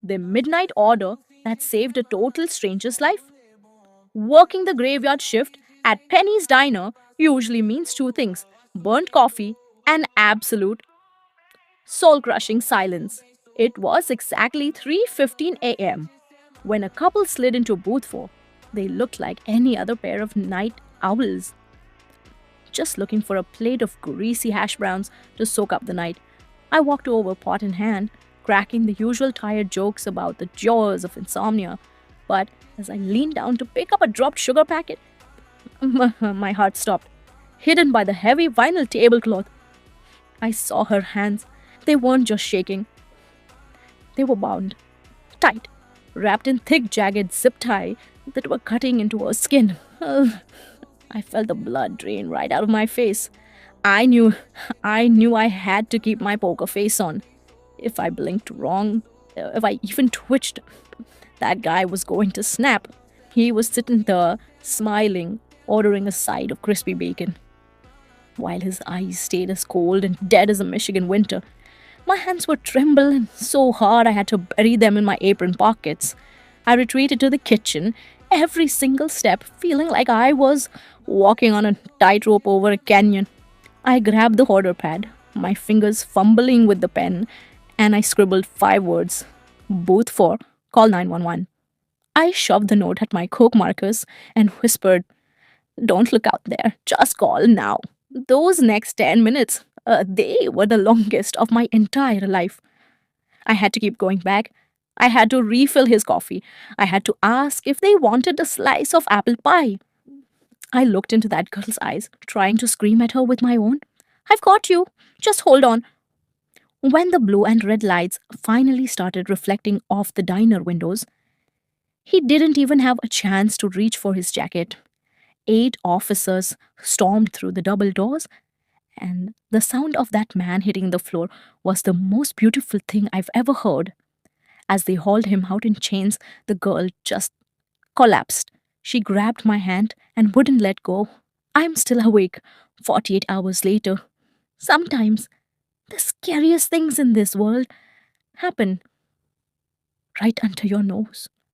The midnight order that saved a total stranger's life. Working the graveyard shift at Penny's Diner usually means two things: burnt coffee and absolute soul crushing silence. It was exactly 3:15 a.m. when a couple slid into booth 4. They looked like any other pair of night owls, just looking for a plate of greasy hash browns to soak up the night. I walked over, pot in hand, cracking the usual tired jokes about the jaws of insomnia. But as I leaned down to pick up a dropped sugar packet, my heart stopped, hidden by the heavy vinyl tablecloth. I saw her hands. They weren't just shaking, they were bound, tight, wrapped in thick, jagged zip tie that were cutting into her skin. Ugh. I felt the blood drain right out of my face. I knew, I knew I had to keep my poker face on. If I blinked wrong, if I even twitched, that guy was going to snap. He was sitting there, smiling, ordering a side of crispy bacon, while his eyes stayed as cold and dead as a Michigan winter. My hands were trembling so hard I had to bury them in my apron pockets. I retreated to the kitchen, every single step feeling like I was walking on a tightrope over a canyon. I grabbed the order pad, my fingers fumbling with the pen, and I scribbled 5 words: Booth 4, call 911. I shoved the note at my Coke markers and whispered, "Don't look out there, just call now." Those next 10 minutes, they were the longest of my entire life. I had to keep going back. I had to refill his coffee. I had to ask if they wanted a slice of apple pie. I looked into that girl's eyes, trying to scream at her with my own. "I've got you. Just hold on." When the blue and red lights finally started reflecting off the diner windows, he didn't even have a chance to reach for his jacket. 8 officers stormed through the double doors, and the sound of that man hitting the floor was the most beautiful thing I've ever heard. As they hauled him out in chains, the girl just collapsed. She grabbed my hand and wouldn't let go. I'm still awake 48 hours later. Sometimes the scariest things in this world happen right under your nose.